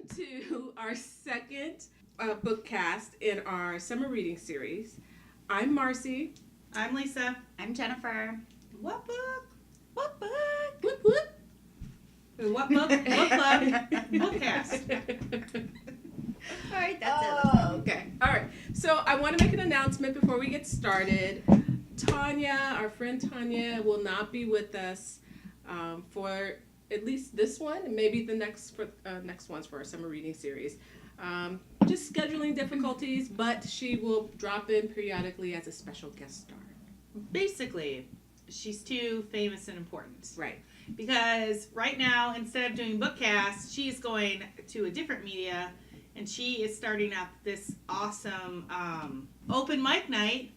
to our second bookcast in our summer reading series. I'm Marcy. I'm Lisa. I'm Jennifer. What book? What book? Whoop whoop. What book? Book club. Bookcast. All right, that's it. Okay. All right. So I want to make an announcement before we get started. Tanya, our friend Tanya, will not be with us for at least this one, and maybe the next ones for our summer reading series. Just scheduling difficulties, but she will drop in periodically as a special guest star. Basically, she's too famous and important. Right. Because right now, instead of doing Bookcast, she's going to a different media, and she is starting up this awesome open mic night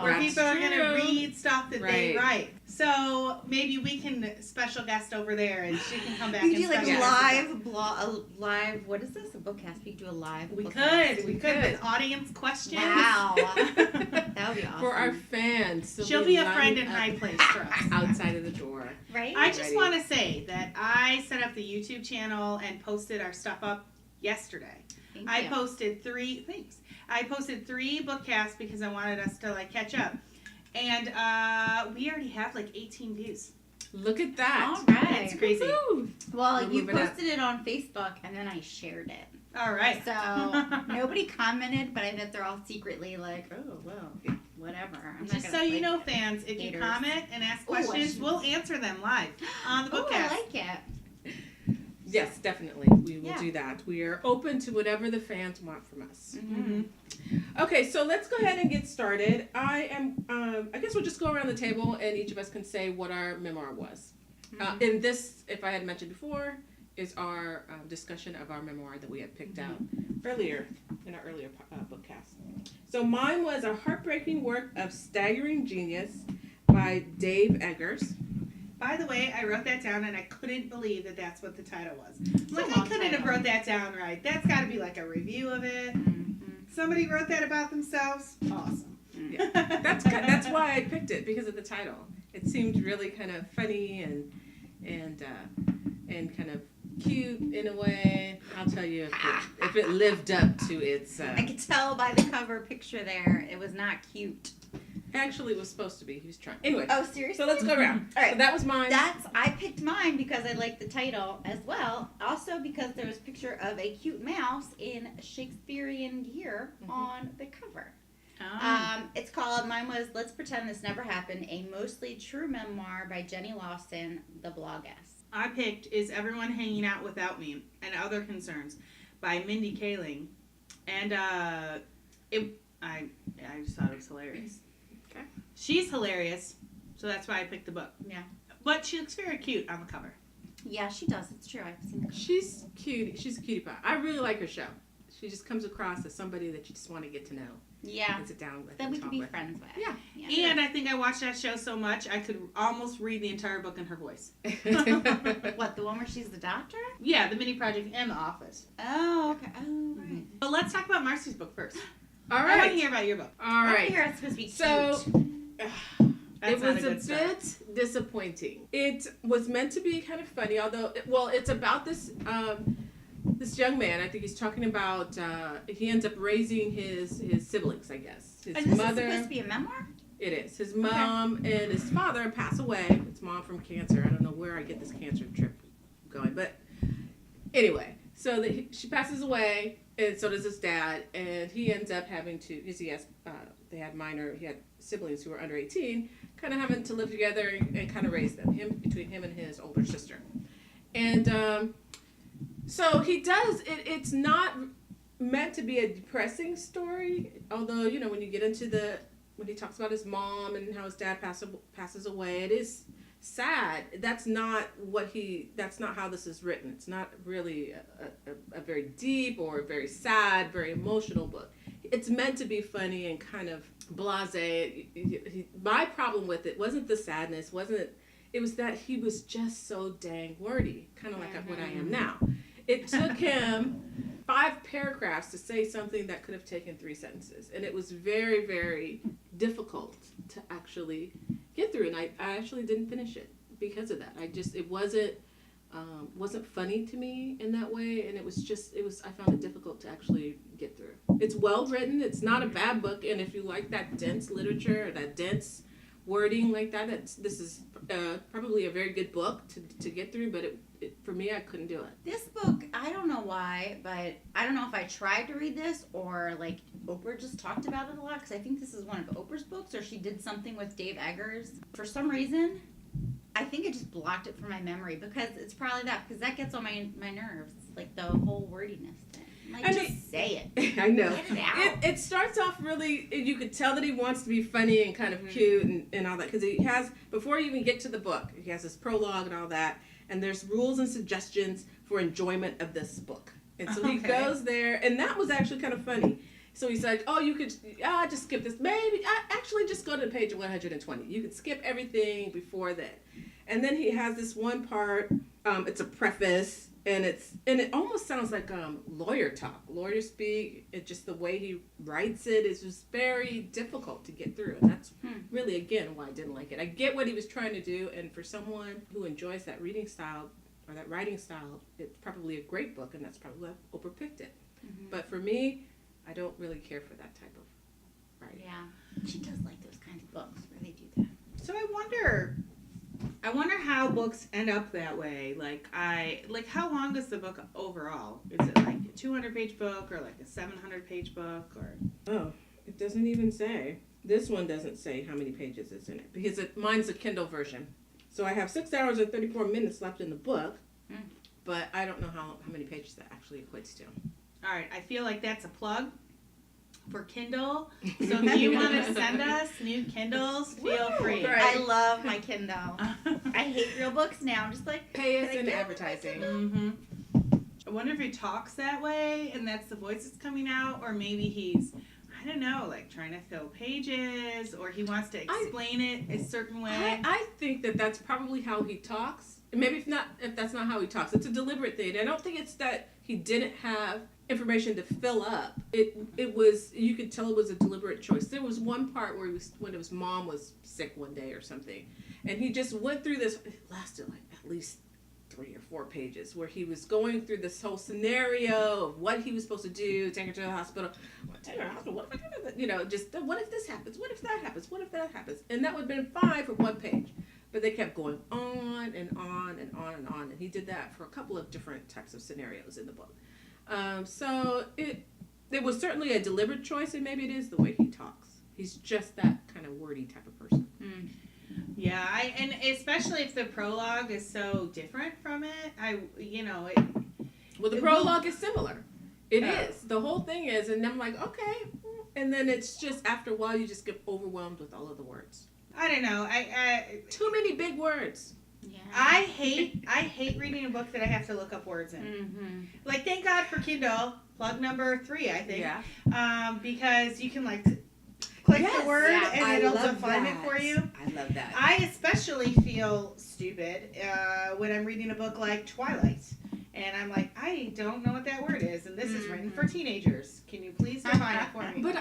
where That's people are going to true. read stuff that they Right. write. So maybe we can special guest over there, and she can come back We and do like special guest with us. live. What is this? A bookcast? We could do a live. We bookcast. could with audience questions. Wow, that would be awesome. For our fans. So She'll be a lining friend in up high place for us. outside of the door. right? I just Ready. want to say that I set up the YouTube channel and posted our stuff up yesterday. Thank I you. posted three bookcasts because I wanted us to like catch up, and we already have like 18 views. Look at that. All right. It's crazy. Woo-hoo. Well, We're you moving up. posted it on Facebook, and then I shared it. All right. So nobody commented, but I bet they're all secretly like, oh, well, whatever. I'm Just not so gonna, you like, know, fans, if you haters. comment and ask Ooh, I questions, should- we'll answer them live on the Oh, bookcast. I like it. Yes, definitely. We will Yeah. do that. We are open to whatever the fans want from us. Mm-hmm. Okay, so let's go ahead and get started. I guess we'll just go around the table and each of us can say what our memoir was. And this, if I had mentioned before, is our discussion of our memoir that we had picked out earlier in our earlier bookcast. So mine was A Heartbreaking Work of Staggering Genius by Dave Eggers. By the way, I wrote that down and I couldn't believe that that's what the title was. It's a Like, I long couldn't have title. wrote that down right. That's got to be like a review of it. Mm-hmm. Somebody wrote that about themselves. Awesome. Yeah. That's why I picked it, because of the title. It seemed really kind of funny and kind of cute in a way. I'll tell you if it lived up to its. I could tell by the cover picture there, it was not cute. Actually, it was supposed to be. He was trying. Anyway, Oh, seriously? so let's go around. All right. So that was mine. I picked mine because I liked the title as well. Also because there was a picture of a cute mouse in Shakespearean gear on the cover. It's called, mine was Let's Pretend This Never Happened, a mostly true memoir by Jenny Lawson, the blogess. I picked Is Everyone Hanging Out Without Me and Other Concerns by Mindy Kaling. And I just thought it was hilarious. Okay. She's hilarious, so that's why I picked the book. Yeah. But she looks very cute on the cover. Yeah, she does. It's true. I've seen it. She's cute. She's a cutie pie. I really like her show. She just comes across as somebody that you just want to get to know Yeah. and sit down with. That and we could talk be with. friends with. Yeah. And I think I watched that show so much I could almost read the entire book in her voice. What, the one where she's the doctor? Yeah, the mini project and The Office. Oh, okay. Oh, right. But let's talk about Marcy's book first. All I want right. to hear about your book. All I right. hear it's supposed to be So. cute. That's It not was a a good start. bit disappointing. It was meant to be kind of funny, although, it's about this this young man. I think he's talking about he ends up raising his siblings, I guess. His And this mother. is supposed to be a memoir? It is. His mom and his father pass away. His mom from cancer. I don't know where I get this cancer trip going, but anyway, so she passes away, and so does his dad, and he ends up having to, because he had siblings who were under 18, kind of having to live together and kind of raise them, between him and his older sister. And so he does, it's not meant to be a depressing story, although, when you get into when he talks about his mom and how his dad passes away, it is sad. That's not how this is written. It's not really a very deep or very sad, very emotional book. It's meant to be funny and kind of blasé. My problem with it wasn't the sadness, it was that he was just so dang wordy, kind of like what I am now. It took him 5 paragraphs to say something that could have taken 3 sentences, and it was very, very difficult to actually get through, and I actually didn't finish it because of that. It wasn't wasn't funny to me in that way, and I found it difficult to actually get through. It's well written. It's not a bad book, and if you like that dense literature or that dense wording like that, this is probably a very good book to get through, but for me, I couldn't do it. This book, I don't know why, but I don't know if I tried to read this or like Oprah just talked about it a lot, because I think this is one of Oprah's books, or she did something with Dave Eggers. For some reason, I think I just blocked it from my memory, because it's probably that, because that gets on my nerves, like the whole wordiness thing. Like, just say it. I know. Get it out. It starts off really, you could tell that he wants to be funny and kind of cute and all that, because he has, before you even get to the book, he has this prologue and all that, and there's rules and suggestions for enjoyment of this book. And so he goes there, and that was actually kind of funny. So he's like, oh, you could just skip this. Maybe, actually just go to page 120. You could skip everything before that. And then he has this one part, it's a preface, and it almost sounds like lawyer talk, lawyer speak. It just, the way he writes it is just very difficult to get through. And that's really, again, why I didn't like it. I get what he was trying to do, and for someone who enjoys that reading style or that writing style, it's probably a great book, and that's probably why Oprah picked it. But for me, I don't really care for that type of writing. Yeah, she does like those kinds of books where they do that. So I wonder how books end up that way. Like how long is the book overall? Is it like a 200-page book or like a 700-page book or? Oh, it doesn't even say. This one doesn't say how many pages is in it, because mine's a Kindle version. So I have 6 hours and 34 minutes left in the book, but I don't know how many pages that actually equates to. All right, I feel like that's a plug for Kindle. So if you want to send us new Kindles, feel free. Right. I love my Kindle. I hate real books now. I'm just like, pay us in advertising. Mm-hmm. I wonder if he talks that way and that's the voice that's coming out, or maybe he's, I don't know, like trying to fill pages, or he wants to explain it a certain way. I think that that's probably how he talks. Maybe if that's not how he talks, it's a deliberate thing. I don't think it's that he didn't have information to fill up. It was, you could tell it was a deliberate choice. There was one part where when his mom was sick one day or something, and he just went through this. It lasted like at least 3 or 4 pages, where he was going through this whole scenario of what he was supposed to do. Take her to the hospital. Take her to the hospital. What if I do? You know, just what if this happens? What if that happens? What if that happens? And that would have been fine for 1 page. But they kept going on and on and on and on, and he did that for a couple of different types of scenarios in the book. So it was certainly a deliberate choice, and maybe it is the way he talks. He's just that kind of wordy type of person. Yeah, and especially if the prologue is so different from it, Well, the prologue is similar. It is. The whole thing is, and I'm like, okay. And then it's just, after a while, you just get overwhelmed with all of the words. I don't know. Too many big words. yeah. I hate reading a book that I have to look up words in. Like, thank God for Kindle, plug number 3, I think. Yeah. Because you can like click the word and it'll define it for you. I love that. I especially feel stupid when I'm reading a book like Twilight. And I'm like, I don't know what that word is, and this is written for teenagers. Can you please define it for me? But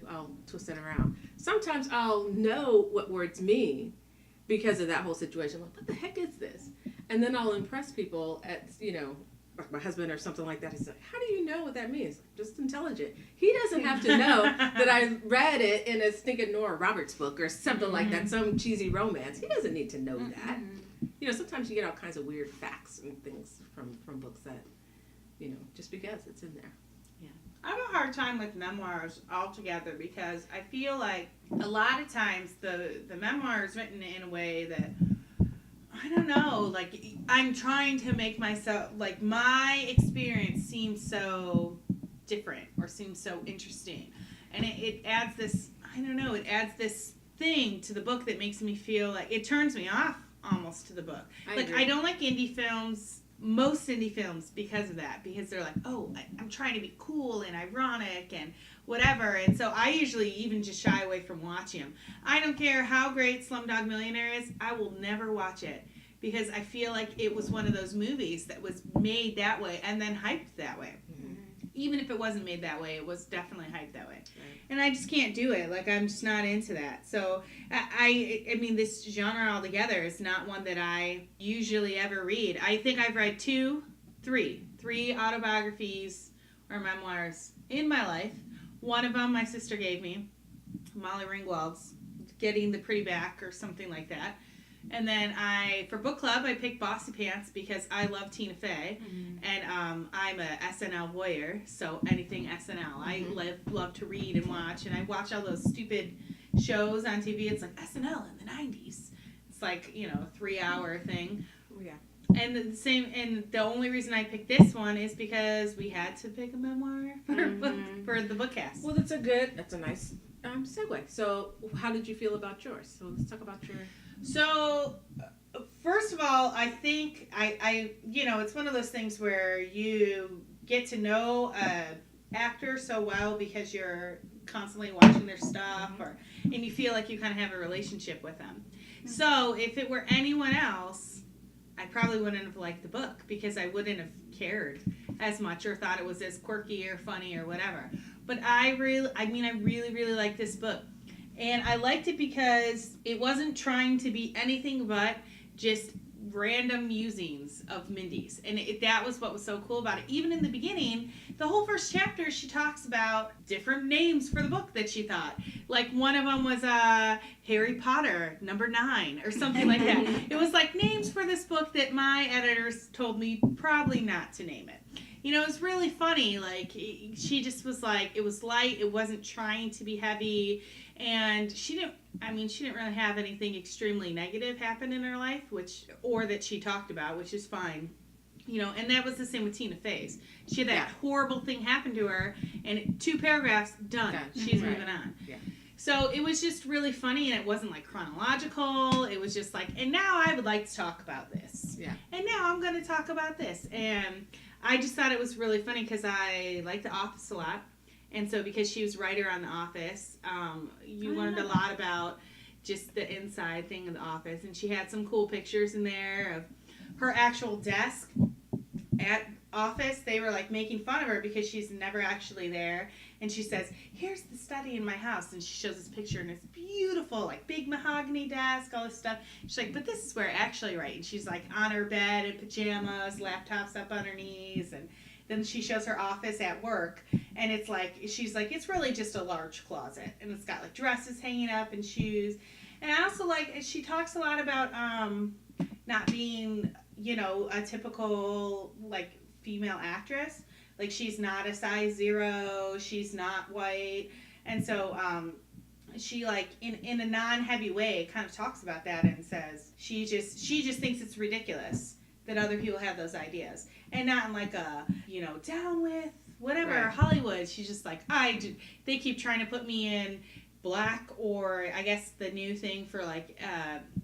I'll twist it around. Sometimes I'll know what words mean because of that whole situation. Like, what the heck is this? And then I'll impress people at, like my husband or something like that. He's like, how do you know what that means? Just intelligent. He doesn't have to know that I read it in a stinking Nora Roberts book or something like that, some cheesy romance. He doesn't need to know that. Sometimes you get all kinds of weird facts and things from books that, just because it's in there. I have a hard time with memoirs altogether because I feel like a lot of times the memoir is written in a way that, I don't know, like I'm trying to make myself, like my experience seems so different or seems so interesting. And it adds this, I don't know, it adds this thing to the book that makes me feel like, it turns me off almost to the book. I don't like indie films. Most indie films because of that, because they're like, oh, I'm trying to be cool and ironic and whatever, and so I usually even just shy away from watching them. I don't care how great Slumdog Millionaire is, I will never watch it because I feel like it was one of those movies that was made that way and then hyped that way. even if it wasn't made that way, it was definitely hyped that way. Right. And I just can't do it. Like, I'm just not into that. So I mean, this genre altogether is not one that I usually ever read. I think I've read three autobiographies or memoirs in my life. One of them my sister gave me, Molly Ringwald's Getting the Pretty Back or something like that. And then for book club, I picked Bossy Pants because I love Tina Fey. Mm-hmm. And I'm a SNL voyeur, so anything SNL. I love to read and watch, and I watch all those stupid shows on TV. It's like SNL in the 90s. It's like, you know, a 3-hour thing. Yeah. And the only reason I picked this one is because we had to pick a memoir for the bookcast. Well, that's a nice segue. So, how did you feel about yours? So, let's talk about your... So, first of all, I think I you know, it's one of those things where you get to know a actor so well because you're constantly watching their stuff, and you feel like you kind of have a relationship with them. So, if it were anyone else, I probably wouldn't have liked the book because I wouldn't have cared as much or thought it was as quirky or funny or whatever. But I really like this book. And I liked it because it wasn't trying to be anything but just random musings of Mindy's. And that was what was so cool about it. Even in the beginning, the whole first chapter, she talks about different names for the book that she thought. Like one of them was Harry Potter, number 9, or something like that. It was like names for this book that my editors told me probably not to name it. You know, it was really funny. Like, she just was like, it was light. It wasn't trying to be heavy. And she didn't really have anything extremely negative happen in her life, or that she talked about, which is fine. You know, and that was the same with Tina Fey's. She had that horrible thing happen to her, and 2 paragraphs, done. She's moving on. Yeah. So it was just really funny, and it wasn't like chronological. It was just like, and now I would like to talk about this. Yeah. And now I'm going to talk about this. And I just thought it was really funny because I like The Office a lot. And so because she was writer on The Office, you learned a lot about just the inside thing of The Office. And she had some cool pictures in there of her actual desk at Office. They were like making fun of her because she's never actually there. And she says, here's the study in my house. And she shows this picture and it's beautiful, like big mahogany desk, all this stuff. She's like, but this is where I actually write. And she's like on her bed in pajamas, laptops up on her knees, and then she shows her office at work, and it's like, she's like, it's really just a large closet, and it's got like dresses hanging up and shoes. And I also like, she talks a lot about not being, you know, a typical like female actress. Like, she's not a size 0, she's not white, and so she like in a non-heavy way kind of talks about that and says she just thinks it's ridiculous that other people have those ideas, and not in like a, you know, down with whatever Hollywood. She's just like, they keep trying to put me in black, or I guess the new thing for like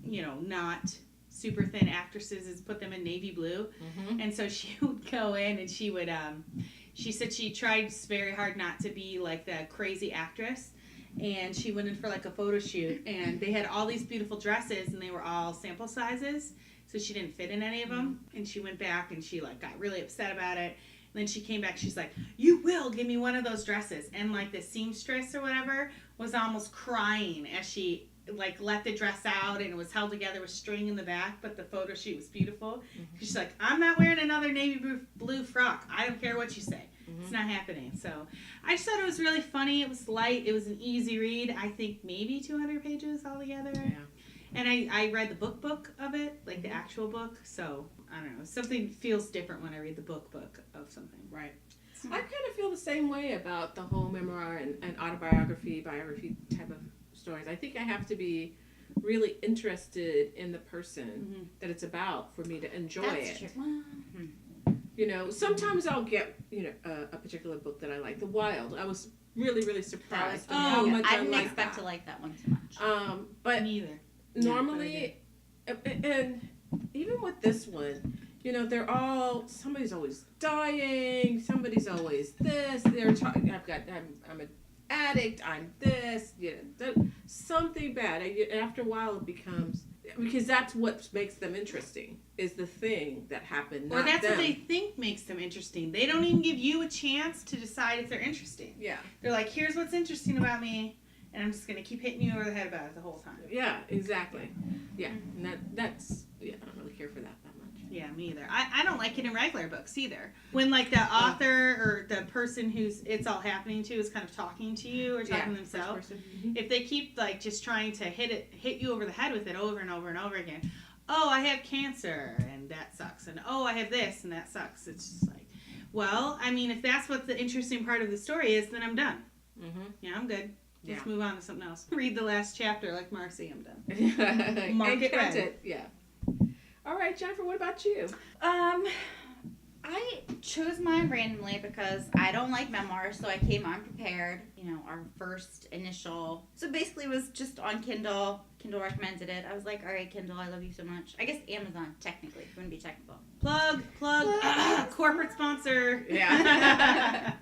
you know, not super thin actresses is put them in navy blue. And so she would go in and she would she said she tried very hard not to be like the crazy actress, and she went in for like a photo shoot, and they had all these beautiful dresses and they were all sample sizes, so she didn't fit in any of them. And she went back and she like got really upset about it. And then she came back, she's like, you will give me one of those dresses. And like the seamstress or whatever was almost crying as she like let the dress out, and it was held together with string in the back, but the photo shoot was beautiful. She's like, I'm not wearing another navy blue frock. I don't care what you say. It's not happening. So I just thought it was really funny. It was light. It was an easy read. I think maybe 200 pages altogether. Yeah. And I read the book of it, like the actual book. So I don't know. Something feels different when I read the book of something. Right. I kind of feel the same way about the whole memoir and biography type of stories. I think I have to be really interested in the person that it's about for me to enjoy it. True. You know, sometimes I'll get, you know, a particular book that I like. The Wild. I was really, really surprised how much I didn't expect to like that one too much. But neither. Normally, and even with this one, you know, somebody's always dying, somebody's always this, I'm an addict, I'm this, you know, something bad. After a while it becomes, because that's what makes them interesting, is the thing that happened, Or not that's them. what they think makes them interesting. They don't even give you a chance to decide if they're interesting. Yeah. They're like, here's what's interesting about me, and I'm just going to keep hitting you over the head about it the whole time. Yeah, exactly. Yeah, and that's, I don't really care for that much. Yeah, me either. I don't like it in regular books either. When like the author or the person who's it's all happening to is kind of talking to you or talking to themselves, if they keep like just trying to hit you over the head with it over and over and over again. Oh, I have cancer and that sucks. And oh, I have this and that sucks. It's just like, well, I mean, if that's what the interesting part of the story is, then I'm done. Mm-hmm. Yeah, I'm good. Yeah. Let's move on to something else. Read the last chapter like Marcy, I'm done. Mark it red. read. Yeah. All right, Jennifer, what about you? I chose mine randomly because I don't like memoirs, so I came unprepared. You know, our first initial. So basically, it was just on Kindle. Kindle recommended it. I was like, all right, Kindle, I love you so much. I guess Amazon, technically, if you want to be technical. Plug. Corporate sponsor. Yeah.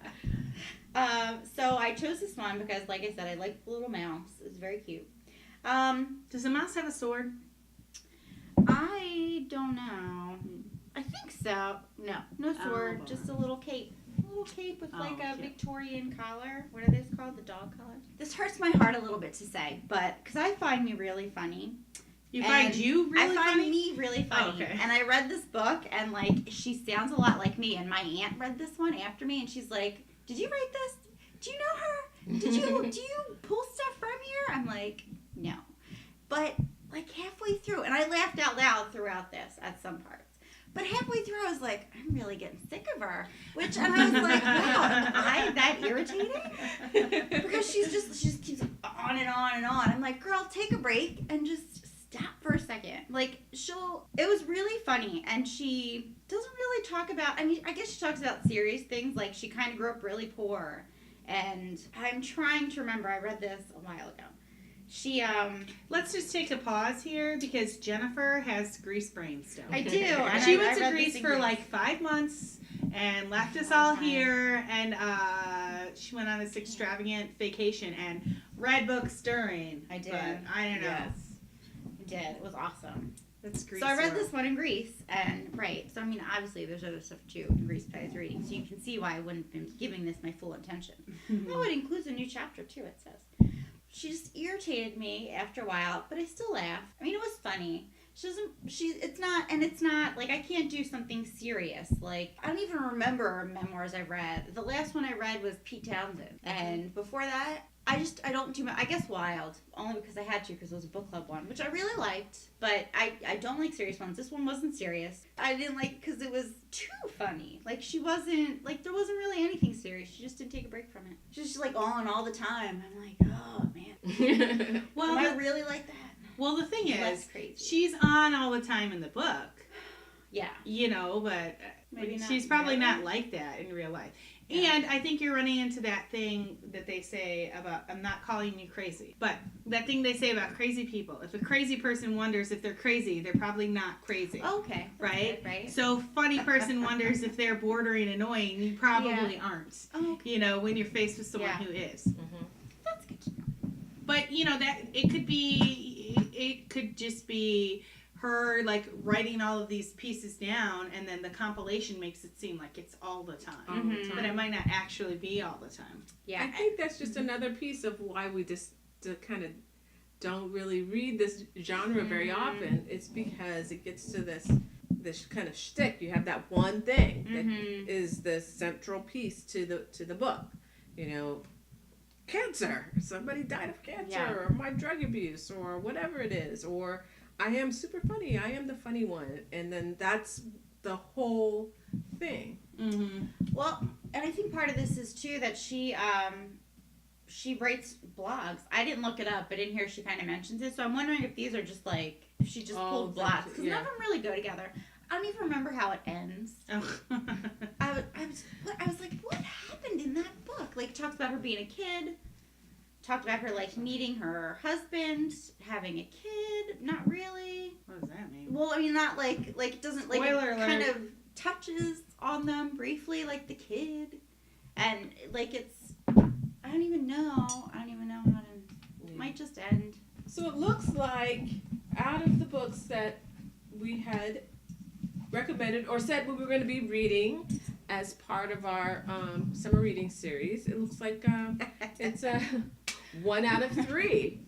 So I chose this one because, like I said, I like the little mouse. It's very cute. Does the mouse have a sword? I don't know. I think so. No sword, just a little cape. A little cape with like a Victorian collar. What are these called? The dog collars? This hurts my heart a little bit to say, but because I find me really funny. You find you really funny? I find me really funny. Oh, okay. And I read this book, and like she sounds a lot like me. And my aunt read this one after me, and she's like, "Did you write this? Do you know her? Do you pull stuff from here?" I'm like, "No," but like halfway through, and I laughed out loud throughout this at some parts. But halfway through, I was like, I'm really getting sick of her. And I was like, wow, am I that irritating? Because she just keeps on and on and on. I'm like, girl, take a break and just stop for a second. Like, it was really funny. And she doesn't really talk about, I mean, I guess she talks about serious things. Like, she kind of grew up really poor. And I'm trying to remember, I read this a while ago. She, Let's just take a pause here because Jennifer has grease brain still. I do. And She I went to read Greece this in for Greece. like 5 months and left us all here, and she went on this extravagant vacation and read books during. I did. But I don't know. Yes. I did. It was awesome. That's Greece. So I read world. this one in Greece, and so I mean, obviously there's other stuff too in Greece that I was reading, so you can see why I wouldn't have been giving this my full attention. Oh, it includes a new chapter too, it says. She just irritated me after a while, but I still laughed. I mean, it was funny. It's not, like, I can't do something serious. Like, I don't even remember memoirs I read. The last one I read was Pete Townsend. And before that, I don't do, I guess Wild. Only because I had to, because it was a book club one, which I really liked. But I don't like serious ones. This one wasn't serious. I didn't like it because it was too funny. Like, there wasn't really anything serious. She just didn't take a break from it. She was just, like, on all the time. I'm like, oh, man. Well, I really like that. Well, the thing That's is, crazy. she's on all the time in the book. Yeah. You know, but Maybe not she's probably really. not like that in real life. Yeah. And I think you're running into that thing that they say about, I'm not calling you crazy, but that thing they say about crazy people. If a crazy person wonders if they're crazy, they're probably not crazy. Okay. That's Right? good, right? So funny person wonders if they're bordering annoying, you probably aren't. Oh, okay. You know, when you're faced with someone Yeah. who is. Mm-hmm. That's good to know. But, you know, that it could just be her, like, writing all of these pieces down, and then the compilation makes it seem like it's all the time. Mhm. But it might not actually be all the time. Yeah. I think that's just another piece of why we just kind of don't really read this genre very often. It's because it gets to this kind of shtick. You have that one thing that is the central piece to the book. You know, cancer. Somebody died of cancer, or my drug abuse, or whatever it is, or I am super funny. I am the funny one, and then that's the whole thing. Mm-hmm. Well, and I think part of this is too that she writes blogs. I didn't look it up, but in here she kind of mentions it. So I'm wondering if these are just like if she just pulled blogs because none of them really go together. I don't even remember how it ends. Oh. I was like, what happened in that book? Like, it talks about her being a kid. Talked about her, like, meeting her husband, having a kid. Not really. What does that mean? Well, I mean, not like it doesn't, like, Spoiler it kind of touches on them briefly, like the kid. And, like, I don't even know how to, it might just end. So it looks like out of the books that we had recommended or said we were going to be reading as part of our summer reading series, it looks like it's a 1 out of 3.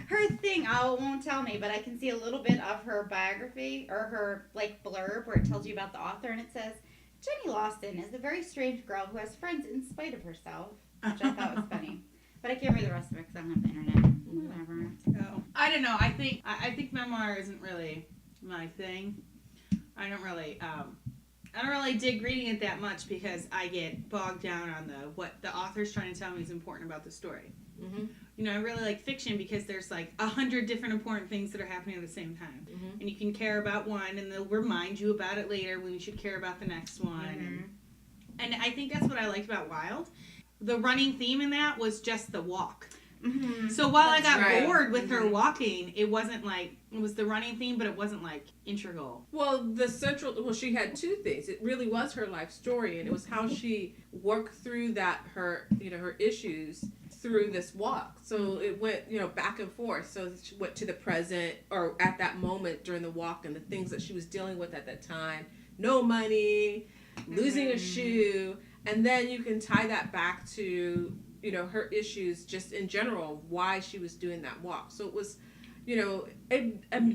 Her thing, won't tell me, but I can see a little bit of her biography or her like blurb where it tells you about the author, and it says Jenny Lawson is a very strange girl who has friends in spite of herself, which I thought was funny. But I can't read the rest of it because I don't have the internet. Whatever. Oh. I don't know. I think memoir isn't really my thing. I don't really dig reading it that much because I get bogged down on what the author's trying to tell me is important about the story. Mm-hmm. You know, I really like fiction because there's like 100 different important things that are happening at the same time. Mm-hmm. And you can care about one and they'll remind you about it later when you should care about the next one. Mm-hmm. And I think that's what I liked about Wild. The running theme in that was just the walk. Mm-hmm. So while That's I got right. bored with her walking, it wasn't like, it was the running theme, but it wasn't like integral. Well, she had 2 things. It really was her life story, and it was how she worked through her issues through this walk. So it went, back and forth. So she went to the present or at that moment during the walk and the things that she was dealing with at that time. No money, losing a shoe, and then you can tie that back to her issues just in general, why she was doing that walk. So it was,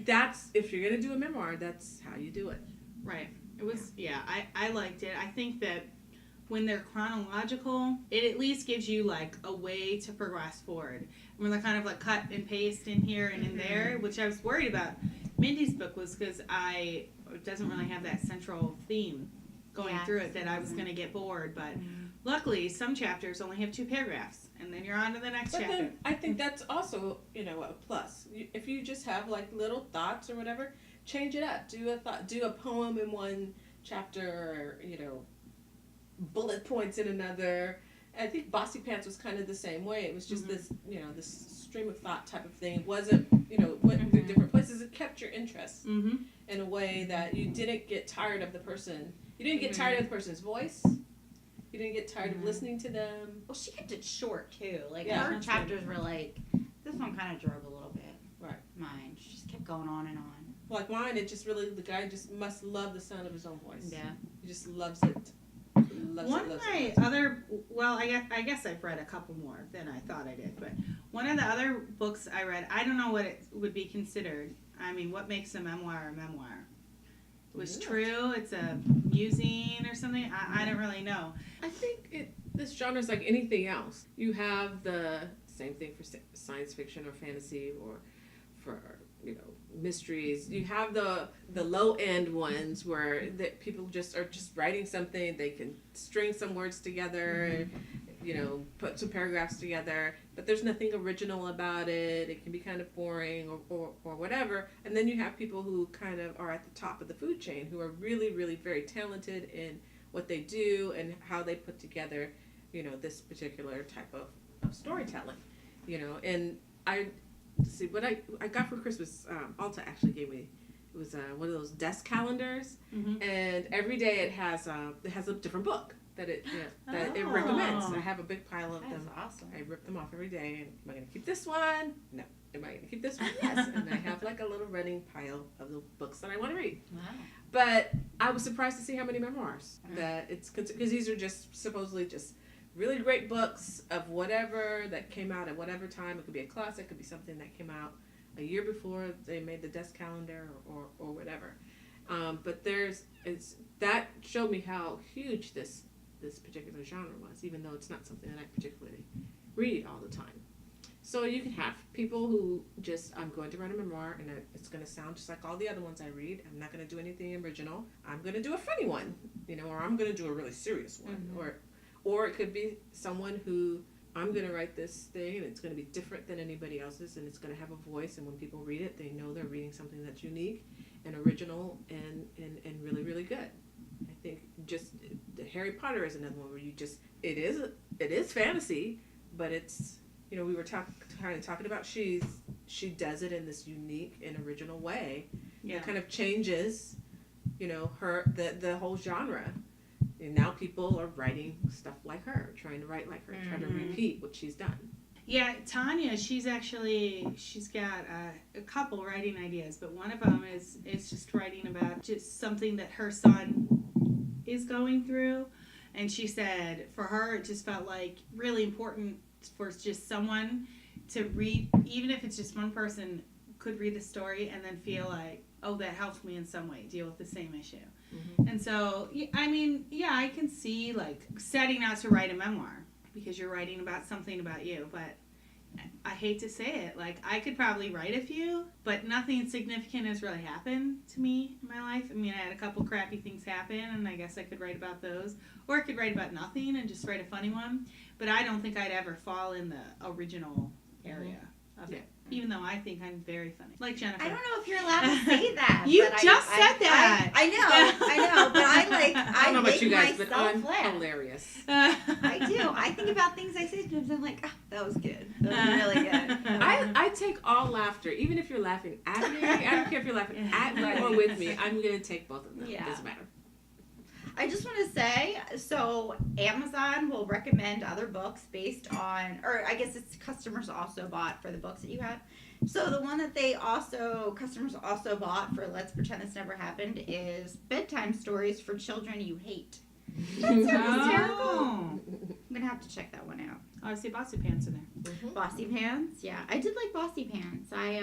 that's, if you're going to do a memoir, that's how you do it. Right. It was, I liked it. I think that when they're chronological, it at least gives you like a way to progress forward. When they're kind of like cut and paste in here and in there, which I was worried about. Mindy's book was because it doesn't really have that central theme going through it, that I was going to get bored, but luckily some chapters only have 2 paragraphs and then you're on to the next chapter. Then I think that's also, a plus. If you just have like little thoughts or whatever, change it up. Do a poem in one chapter, or, bullet points in another. I think Bossy Pants was kind of the same way. It was just this, this stream of thought type of thing. It wasn't, went through different places. It kept your interest in a way that you didn't get tired of the person. You didn't get tired of the person's voice. You didn't get tired of listening to them. Well, she kept it short too. Like Yeah, her that's chapters were like, this one kind of drug a little bit. Right. Mine, she just kept going on and on. Like mine, it just really, the guy just must love the sound of his own voice. Yeah. He just loves it. One of my other, well, I guess I've read a couple more than I thought I did, but one of the other books I read, I don't know what it would be considered. I mean, what makes a memoir a memoir? It was true. It's a musing or something. I don't really know. I think this genre is like anything else. You have the same thing for science fiction or fantasy or for mysteries. You have the low end ones where people just are just writing something. They can string some words together, put some paragraphs together, but there's nothing original about it. It can be kind of boring or whatever. And then you have people who kind of are at the top of the food chain who are really, really very talented in what they do and how they put together, this particular type of storytelling, and see, what I got for Christmas, Alta actually gave me, it was one of those desk calendars, and every day it has a different book that it recommends. I have a big pile of them. That's awesome. I rip them off every day. And am I going to keep this one? No. Am I going to keep this one? Yes. And I have like a little running pile of the books that I want to read. Wow. But I was surprised to see how many memoirs that it's, because these are just supposedly just really great books of whatever that came out at whatever time. It could be a classic, it could be something that came out a year before they made the desk calendar or whatever. But that showed me how huge this particular genre was, even though it's not something that I particularly read all the time. So you can have people who just, I'm going to write a memoir and it's going to sound just like all the other ones I read. I'm not going to do anything original. I'm going to do a funny one, or I'm going to do a really serious one, or it could be someone who, I'm going to write this thing and it's going to be different than anybody else's and it's going to have a voice, and when people read it, they know they're reading something that's unique and original and really, really good. I think just the Harry Potter is another one where it is fantasy, but it's, we were kind of talking about she does it in this unique and original way. Yeah. It kind of changes, the whole genre. And now people are writing stuff like her, trying to write like her, trying to repeat what she's done. Yeah, Tanya, she's got a couple writing ideas, but one of them is just writing about just something that her son is going through. And she said for her, it just felt like really important for just someone to read, even if it's just one person could read the story and then feel like, oh, that helped me in some way deal with the same issue. Mm-hmm. And so, I mean, yeah, I can see like setting out to write a memoir because you're writing about something about you, but I hate to say it, like I could probably write a few, but nothing significant has really happened to me in my life. I mean, I had a couple crappy things happen, and I guess I could write about those, or I could write about nothing and just write a funny one, but I don't think I'd ever fall in the original area of it. Even though I think I'm very funny. Like Jennifer. I don't know if you're allowed to say that. You just said that. I know, but I don't know about you guys, but I'm laugh. hilarious. I do. I think about things I say sometimes. I'm like, oh, that was good. That was really good. I take all laughter, even if you're laughing at me. I don't care if you're laughing at me or with me. I'm going to take both of them. Yeah. It doesn't matter. I just want to say, so Amazon will recommend other books based on, or I guess it's customers also bought for the books that you have. So the one that customers also bought for Let's Pretend This Never Happened is Bedtime Stories for Children You Hate. That sounds hysterical. I'm going to have to check that one out. Oh, I see Bossy Pants in there. Mm-hmm. Bossy Pants, yeah. I did like Bossy Pants. I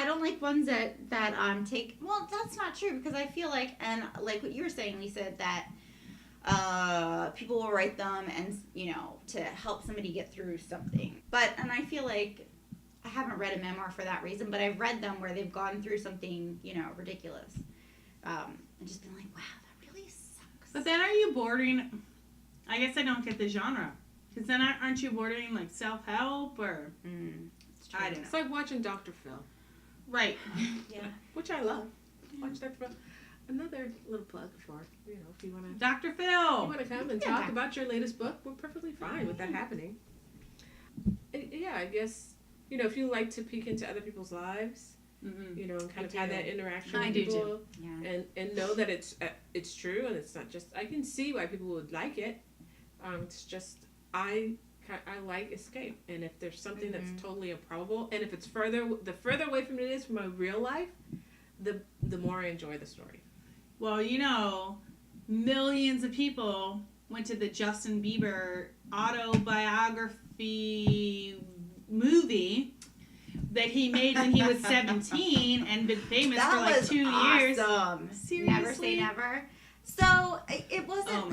don't like ones that take, well, that's not true because I feel like, and like what you were saying, Lisa, that people will write them and, to help somebody get through something. And I feel like I haven't read a memoir for that reason, but I've read them where they've gone through something, ridiculous. And just been like, wow, that really sucks. But then are you bordering, I guess I don't get the genre. Because then aren't you bordering like self-help or, I don't know. It's like watching Dr. Phil. Right. Yeah. Which I love. Watch Dr. Phil. Another little plug for, if you want to. Dr. Phil. If you want to come and talk about your latest book, we're perfectly fine with that happening. Yeah, I guess, if you like to peek into other people's lives, and kind of have that interaction with people, and know that it's true and it's not just, I can see why people would like it. It's just, I like escape, and if there's something that's totally improbable, and if it's the further away from it is from my real life, the more I enjoy the story. Well, millions of people went to the Justin Bieber autobiography movie that he made when he was 17 and been famous for like 2 years. Awesome. Seriously? Never say never. So it wasn't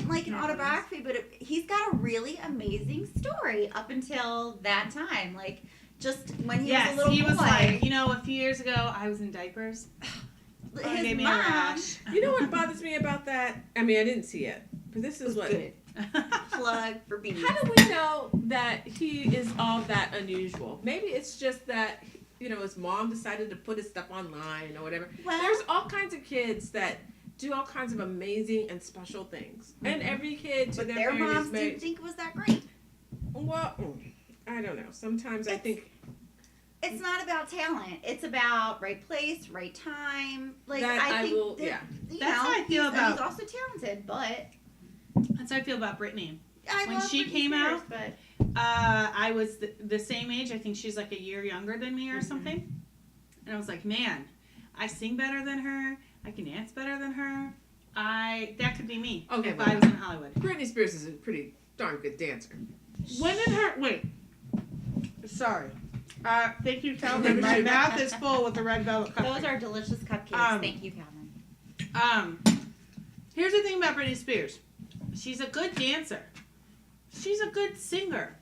like an autobiography, but he's got a really amazing story up until that time. Like just when he was a little boy. Was like, a few years ago I was in diapers. His mom. You know what bothers me about that? I mean, I didn't see it, but this is what. Good. Plug for BB. How do we know that he is all that unusual? Maybe it's just that his mom decided to put his stuff online or whatever. Well, there's all kinds of kids that do all kinds of amazing and special things, and every kid to their moms didn't think it was that great. Well, I don't know. Sometimes I think it's not about talent. It's about right place, right time. Like that I think that's how I feel about. He's also talented, but that's how I feel about Brittany. When she came out, but I was the same age. I think she's like a year younger than me or something. And I was like, man, I sing better than her. I can dance better than her. That could be me if I was in Hollywood. Britney Spears is a pretty darn good dancer. When did her... Wait. Sorry. Thank you, Calvin. My mouth is full with the red velvet cupcakes. Those are delicious cupcakes. Thank you, Calvin. Here's the thing about Britney Spears. She's a good dancer. She's a good singer.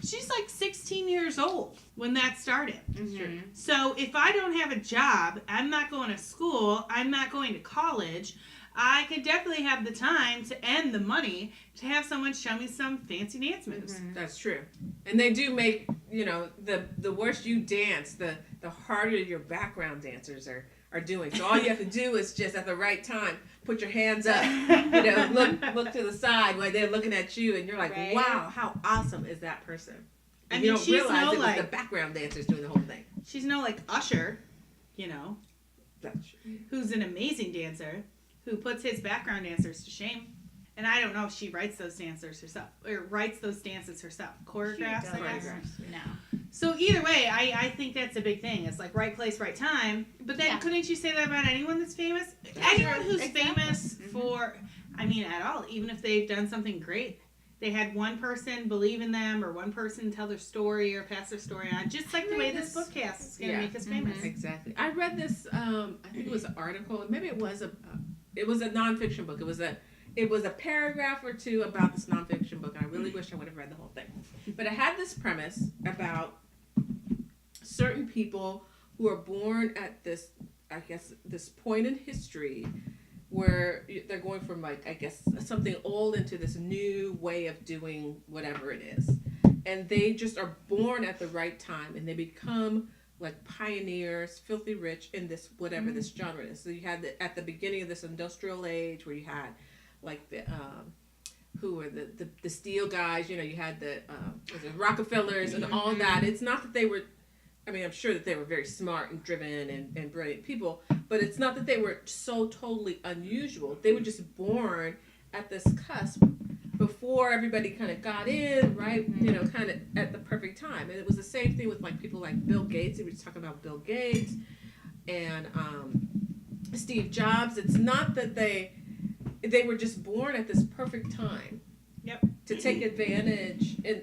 She's like 16 years old when that started. Mm-hmm. So if I don't have a job, I'm not going to school, I'm not going to college, I could definitely have the time and the money to have someone show me some fancy dance moves. Mm-hmm. That's true. And they do make, the worse you dance, the harder your background dancers are doing. So all you have to do is just at the right time, put your hands up, look to the side while they're looking at you, and you're like, right. Wow, how awesome is that person? And I mean, you don't realize it was the background dancers doing the whole thing. She's no like Usher, That's true. who's an amazing dancer, who puts his background dancers to shame. And I don't know if she writes those dancers herself, or writes those dances herself. Choreographs, I guess. No. So either way, I think that's a big thing. It's like right place, right time. But then couldn't you say that about anyone that's famous? Anyone who's famous for, I mean, at all, even if they've done something great. They had one person believe in them, or one person tell their story or pass their story on. Just like the way this bookcast is going to make us famous. Exactly. I read this. I think it was an article, and maybe it was a nonfiction book. It was a paragraph or two about this nonfiction book, and I really wish I would have read the whole thing. But it had this premise about certain people who are born at this, I guess, this point in history where they're going from, like, I guess, something old into this new way of doing whatever it is. And they just are born at the right time, and they become like pioneers, filthy rich in this, whatever this genre is. So you had at the beginning of this industrial age where you had like the, who were the steel guys, you had the Rockefellers and all that. It's not that they were, I mean, I'm sure that they were very smart and driven and brilliant people, but it's not that they were so totally unusual. They were just born at this cusp before everybody kind of got in, right? Kind of at the perfect time. And it was the same thing with like people like Bill Gates. We were talking about Bill Gates and Steve Jobs. It's not that they were just born at this perfect time. Yep. To take advantage, and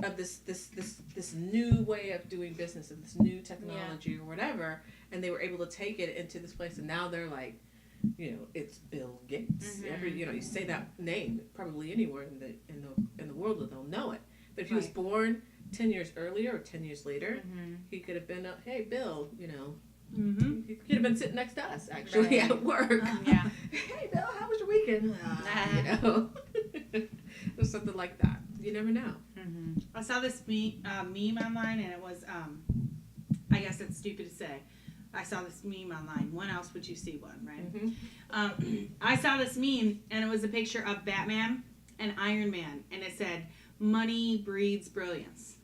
of this new way of doing business and this new technology or whatever, and they were able to take it into this place, and now they're like, it's Bill Gates. You say that name probably anywhere in the world, they'll know it. But if he was born 10 years earlier or 10 years later, he could have been, hey Bill, he could have been sitting next to us actually at work. Hey Bill, how was your weekend? Or something like that. You never know. I saw this meme online, and it was, I guess it's stupid to say. I saw this meme online. When else would you see one, right? I saw this meme, and it was a picture of Batman and Iron Man, and it said, "Money breeds brilliance."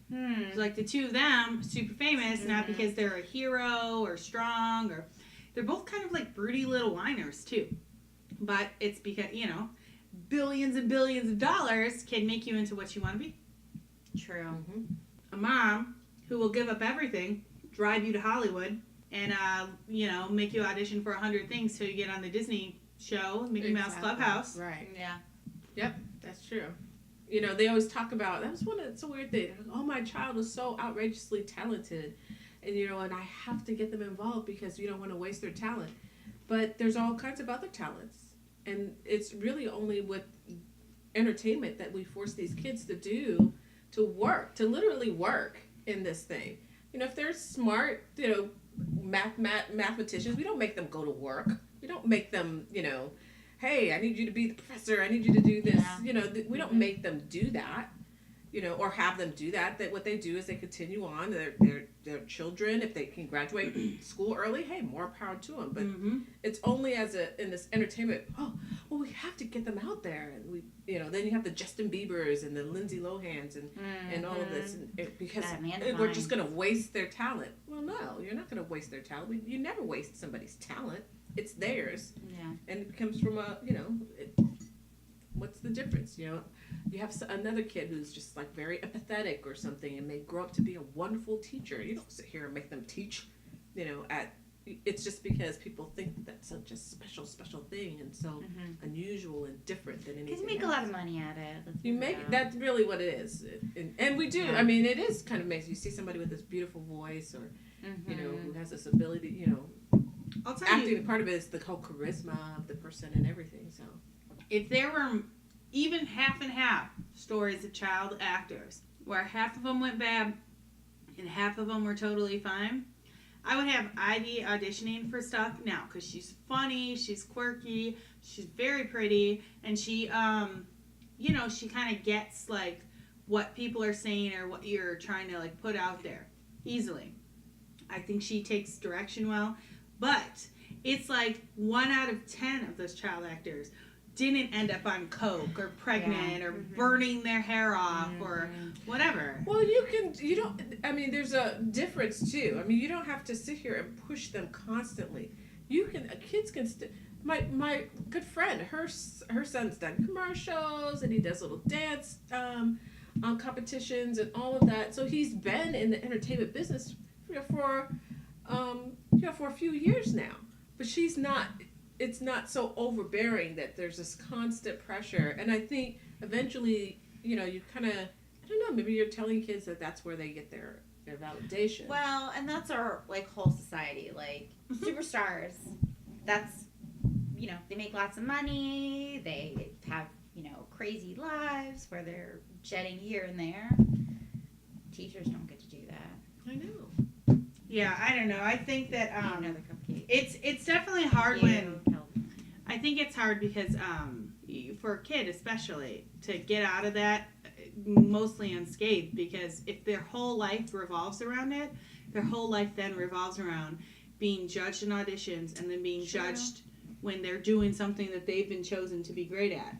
So like the two of them, super famous, not because they're a hero or strong, or they're both kind of like broody little whiners too. But it's because, billions and billions of dollars can make you into what you want to be. True. A mom who will give up everything, drive you to Hollywood, and make you audition for 100 things till you get on the Disney show, Mickey Mouse Clubhouse. Right. Yeah. Yep, that's true. They always talk about, it's a weird thing. Oh, my child is so outrageously talented, and and I have to get them involved because you don't want to waste their talent. But there's all kinds of other talents. And it's really only with entertainment that we force these kids to literally work in this thing. If they're smart, mathematicians, we don't make them go to work. We don't make them, hey, I need you to be the professor. I need you to do this. We don't make them do that, or have them do that. That what they do is they continue on. Their children, if they can graduate school early, hey, more power to them. But it's only in this entertainment. Oh, well, we have to get them out there, and we, then you have the Justin Biebers and the Lindsay Lohans and all of this, because we're just going to waste their talent. Well, no, you're not going to waste their talent. You never waste somebody's talent. It's theirs. Yeah. And it comes from what's the difference? You have another kid who's just like very apathetic or something, and may grow up to be a wonderful teacher. You don't sit here and make them teach, it's just because people think that's such a special thing and so unusual and different than anything. Because you make a lot of money at it. That's really what it is. And we do. Yeah. I mean, it is kind of amazing. You see somebody with this beautiful voice or, who has this ability, I'll tell acting, you, part of it is the whole charisma of the person and everything. So if there were even half and half stories of child actors where half of them went bad and half of them were totally fine, I would have Ivy auditioning for stuff now because she's funny, she's quirky, she's very pretty, and she, she kind of gets like what people are saying or what you're trying to like put out there easily. I think she takes direction well, but it's like 1 out of 10 of those child actors didn't end up on coke or pregnant or burning their hair off or whatever. Well, there's a difference too. I mean, you don't have to sit here and push them constantly. Kids can my good friend, her son's done commercials and he does little dance competitions and all of that. So he's been in the entertainment business for a few years now. But it's not so overbearing that there's this constant pressure. And I think eventually, you kind of, I don't know, maybe you're telling kids that that's where they get their validation. Well, and that's our whole society, superstars. That's they make lots of money. They have crazy lives where they're jetting here and there. Teachers don't get to do that. I know. Yeah, I don't know. I think that Another cupcake. it's definitely hard I think it's hard because for a kid especially to get out of that mostly unscathed, because if their whole life revolves around it, their whole life then revolves around being judged in auditions and then being judged when they're doing something that they've been chosen to be great at.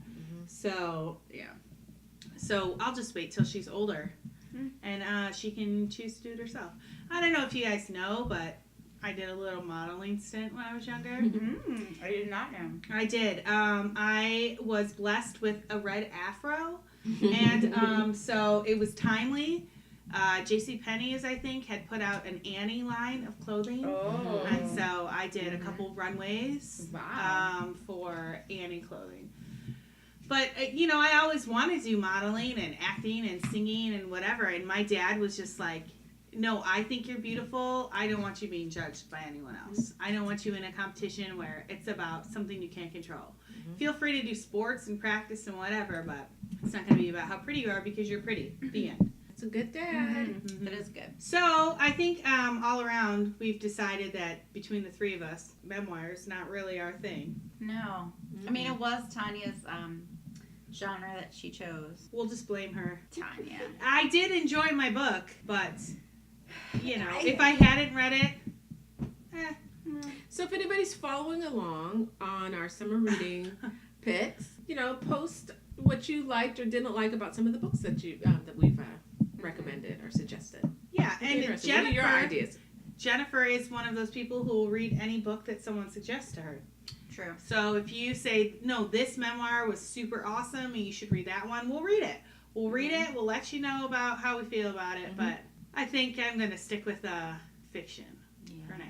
So, yeah. So I'll just wait till she's older and she can choose to do it herself. I don't know if you guys know, but I did a little modeling stint when I was younger. I did not know. I did. I was blessed with a red afro, and so it was timely. JCPenney's, I think, had put out an Annie line of clothing. Oh. And so I did a couple runways for Annie clothing. But, I always wanted to do modeling and acting and singing and whatever. And my dad was just like, no, I think you're beautiful. I don't want you being judged by anyone else. I don't want you in a competition where it's about something you can't control. Feel free to do sports and practice and whatever, but it's not going to be about how pretty you are because you're pretty. The end. It's a good dad. That is good. So I think all around we've decided that between the three of us, memoirs not really our thing. No. I mean, it was Tanya's genre that she chose. We'll just blame her. Tanya. I did enjoy my book, but if I hadn't read it, So if anybody's following along on our summer reading picks, post what you liked or didn't like about some of the books that we've recommended or suggested. Yeah, and Jennifer, what are your ideas? Jennifer is one of those people who will read any book that someone suggests to her. True. So if you say, no, this memoir was super awesome and you should read that one, we'll read it. We'll read it. We'll let you know about how we feel about it. But I think I'm going to stick with fiction for now.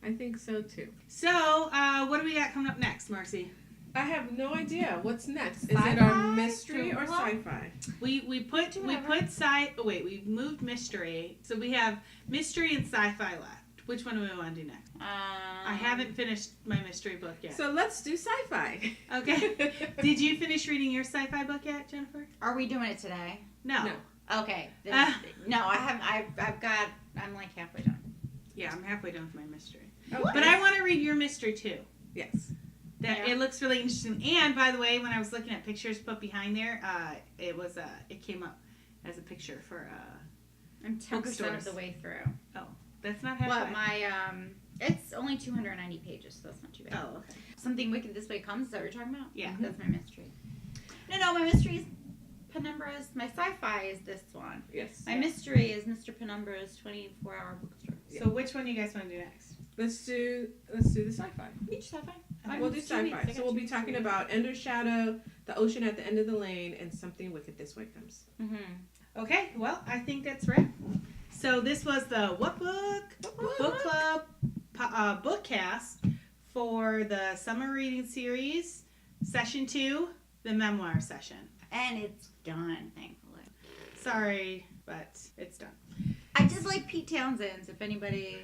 I think so too. So what do we got coming up next, Marcy? I have no idea. What's next? Is Sci-fi? it our mystery or sci-fi? We moved mystery. So we have mystery and sci-fi left. Which one do we want to do next? I haven't finished my mystery book yet. So let's do sci-fi. Okay. Did you finish reading your sci-fi book yet, Jennifer? Are we doing it today? No. Okay. No, I haven't. I'm like halfway done. Yeah, I'm halfway done with my mystery. Oh, but I want to read your mystery too. Yes. It looks really interesting. And by the way, when I was looking at pictures put behind there, it came up as a picture for I'm 10% of the way through. Oh, that's not halfway. But my it's only 290 pages, so that's not too bad. Oh, okay. Something Wicked This Way Comes. Is that what you're talking about? Yeah. That's my mystery. No, my mystery is Penumbra's. My sci-fi is this one. Yes. My mystery is Mr. Penumbra's 24-hour bookstore. So which one do you guys want to do next? Let's do the sci-fi. Each sci-fi. We'll do sci-fi. So we'll be talking about Ender's Shadow, The Ocean at the End of the Lane, and Something Wicked This Way Comes. Okay, well, I think that's right. So this was the What Book? Book Club Bookcast for the Summer Reading Series, Session 2, the Memoir Session. And it's done, thankfully. Sorry, but it's done. I just like Pete Townsend's, if anybody...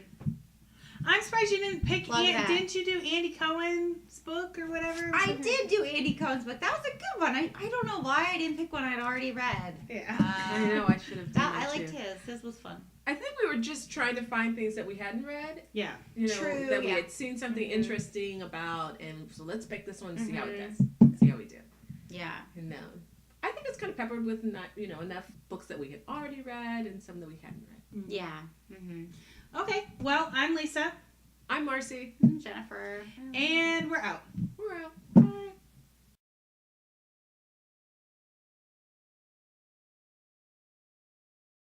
I'm surprised you didn't pick... Didn't you do Andy Cohen's book or whatever? I did do Andy Cohen's, but that was a good one. I don't know why I didn't pick one I'd already read. Yeah. I know, I should have done I that liked too. his. His was fun. I think we were just trying to find things that we hadn't read. Yeah. True, that we had seen something interesting about, and so let's pick this one and see how it does. See how we do. Yeah. And I think it's kind of peppered with enough books that we had already read and some that we hadn't read. Yeah. Okay, well, I'm Lisa. I'm Marcy. Jennifer. And we're out. We're out. Bye.